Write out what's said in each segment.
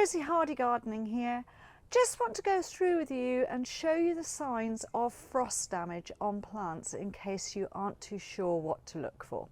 Rosy Hardy Gardening here. Just want to go through with you and show you the signs of frost damage on plants in case you aren't too sure what to look for.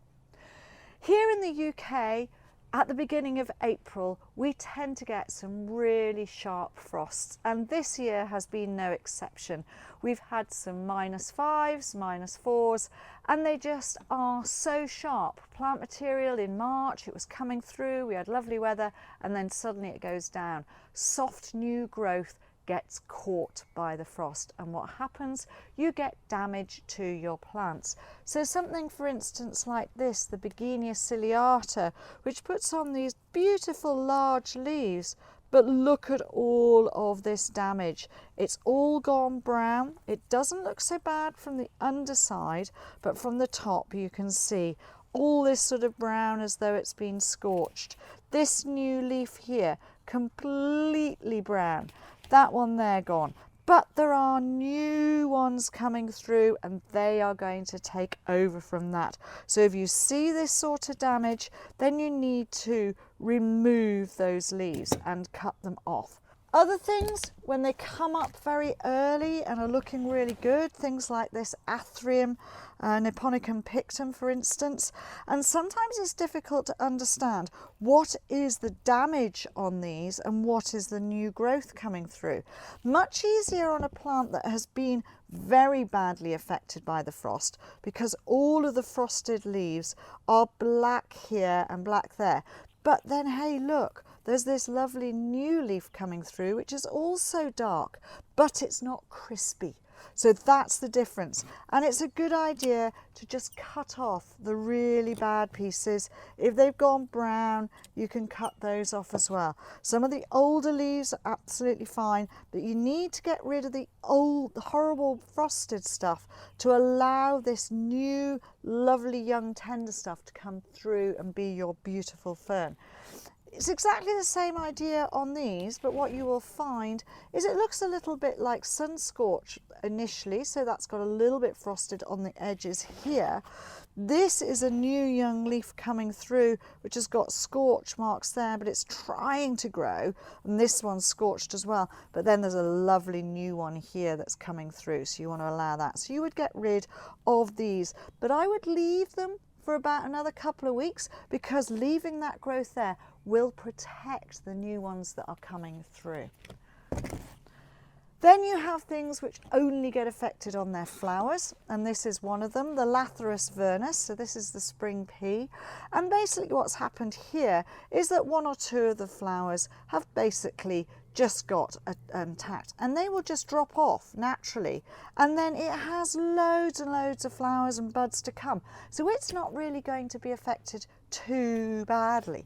Here in the UK, at the beginning of April, we tend to get some really sharp frosts, and this year has been no exception. We've had some -5s, -4s, and they just are so sharp. Plant material in March, it was coming through, we had lovely weather, and then suddenly it goes down. Soft new growth gets caught by the frost, and what happens, you get damage to your plants. So something, for instance, like this, the Bergenia ciliata, which puts on these beautiful large leaves, but look at all of this damage. It's all gone brown. It doesn't look so bad from the underside, but from the top you can see all this sort of brown as though it's been scorched. This new leaf here, completely brown. That one there gone. But there are new ones coming through, and they are going to take over from that. So if you see this sort of damage, then you need to remove those leaves and cut them off. Other things, when they come up very early and are looking really good, things like this Athyrium, niponicum Pictum, for instance, and sometimes it's difficult to understand what is the damage on these and what is the new growth coming through. Much easier on a plant that has been very badly affected by the frost, because all of the frosted leaves are black here and black there. But then, hey, look, there's this lovely new leaf coming through, which is also dark, but it's not crispy. So that's the difference. And it's a good idea to just cut off the really bad pieces. If they've gone brown, you can cut those off as well. Some of the older leaves are absolutely fine, but you need to get rid of the old, horrible frosted stuff to allow this new, lovely young tender stuff to come through and be your beautiful fern. It's exactly the same idea on these, but what you will find is it looks a little bit like sun scorch initially, so that's got a little bit frosted on the edges here. This is a new young leaf coming through, which has got scorch marks there, but it's trying to grow, and this one's scorched as well. But then there's a lovely new one here that's coming through, so you want to allow that. So you would get rid of these, but I would leave them for about another couple of weeks, because leaving that growth there will protect the new ones that are coming through. Then you have things which only get affected on their flowers, and this is one of them, the Lathyrus vernus. So this is the spring pea, and basically what's happened here is that one or two of the flowers have basically just got attacked, and they will just drop off naturally, and then it has loads and loads of flowers and buds to come, so it's not really going to be affected too badly.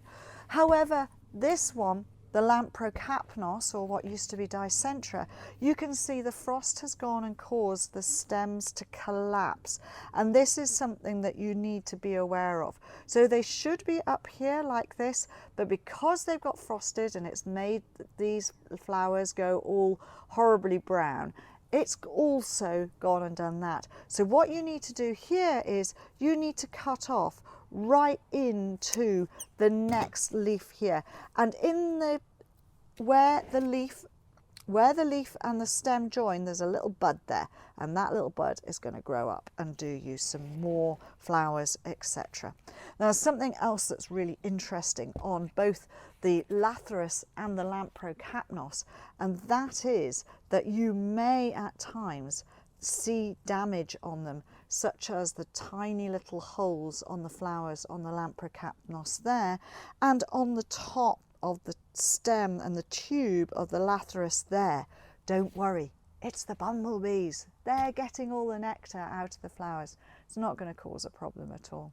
However, this one, the Lamprocapnos, or what used to be Dicentra, you can see the frost has gone and caused the stems to collapse, and this is something that you need to be aware of. So they should be up here like this, but because they've got frosted and it's made these flowers go all horribly brown, it's also gone and done that. So what you need to do here is you need to cut off right into the next leaf here, and in the where the leaf and the stem join, there's a little bud there, and that little bud is going to grow up and do you some more flowers, etc. Now, something else that's really interesting on both the Lathyrus and the Lamprocapnos, and that is that you may at times see damage on them, such as the tiny little holes on the flowers on the Lamprocapnos there, and on the top of the stem and the tube of the Lathyrus there. Don't worry, it's the bumblebees. They're getting all the nectar out of the flowers. It's not going to cause a problem at all.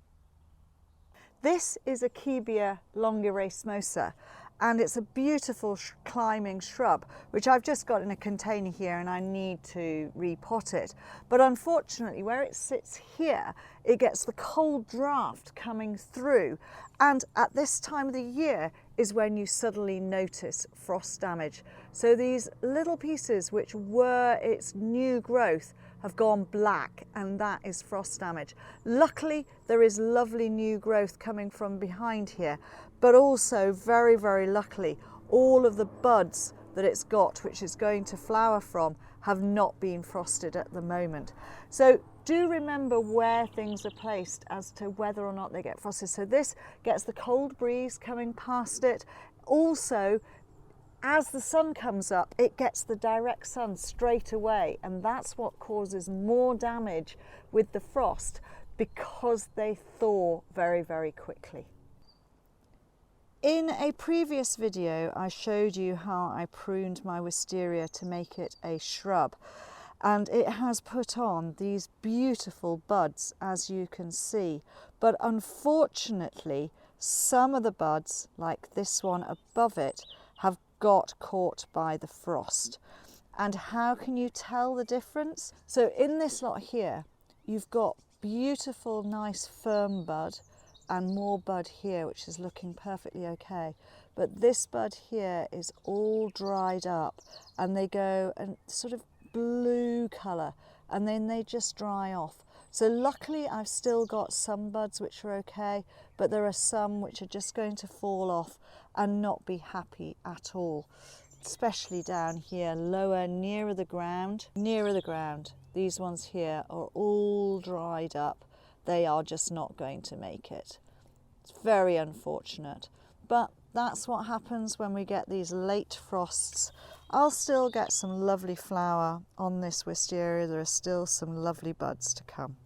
This is Akebia longeracemosa, and it's a beautiful climbing shrub, which I've just got in a container here, and I need to repot it. But unfortunately, where it sits here, it gets the cold draft coming through, and at this time of the year is when you suddenly notice frost damage. So these little pieces which were its new growth have gone black, and that is frost damage. Luckily, there is lovely new growth coming from behind here, but also very, very luckily, all of the buds that it's got, which is going to flower from, have not been frosted at the moment. So do remember where things are placed as to whether or not they get frosted. So this gets the cold breeze coming past it. Also, as the sun comes up, it gets the direct sun straight away, and that's what causes more damage with the frost, because they thaw very, very quickly. In a previous video, I showed you how I pruned my wisteria to make it a shrub, and it has put on these beautiful buds, as you can see. But unfortunately, some of the buds, like this one above it, have got caught by the frost. And how can you tell the difference? So in this lot here, you've got beautiful, nice, firm bud, and more bud here, which is looking perfectly okay. But this bud here is all dried up, and they go a sort of blue colour, and then they just dry off. So luckily I've still got some buds which are okay, but there are some which are just going to fall off and not be happy at all, especially down here, lower, nearer the ground. Nearer the ground, these ones here are all dried up. They are just not going to make it. It's very unfortunate, but that's what happens when we get these late frosts. I'll still get some lovely flower on this wisteria. There are still some lovely buds to come.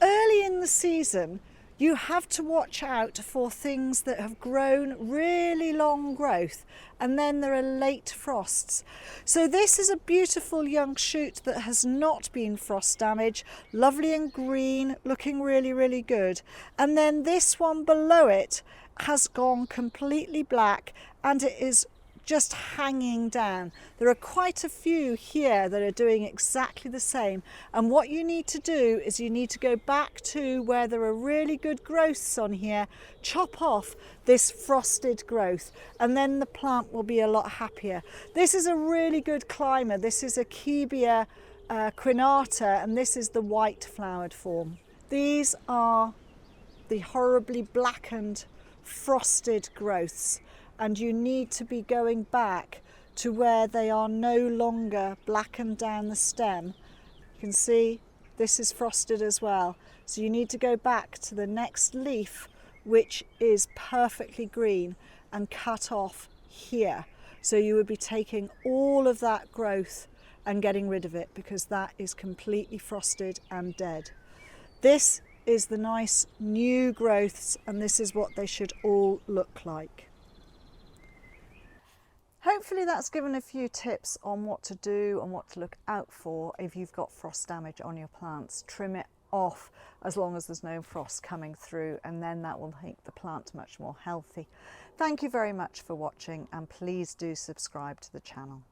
Early in the season, you have to watch out for things that have grown really long growth, and then there are late frosts. So this is a beautiful young shoot that has not been frost damaged, lovely and green, looking really, really good. And then this one below it has gone completely black, and it is just hanging down. There are quite a few here that are doing exactly the same, and what you need to do is you need to go back to where there are really good growths on here, chop off this frosted growth, and then the plant will be a lot happier. This is a really good climber. This is Akebia quinata, and this is the white flowered form. These are the horribly blackened frosted growths, and you need to be going back to where they are no longer blackened down the stem. You can see this is frosted as well. So you need to go back to the next leaf, which is perfectly green, and cut off here. So you would be taking all of that growth and getting rid of it, because that is completely frosted and dead. This is the nice new growths, and this is what they should all look like. Hopefully that's given a few tips on what to do and what to look out for if you've got frost damage on your plants. Trim it off as long as there's no frost coming through, and then that will make the plant much more healthy. Thank you very much for watching, and please do subscribe to the channel.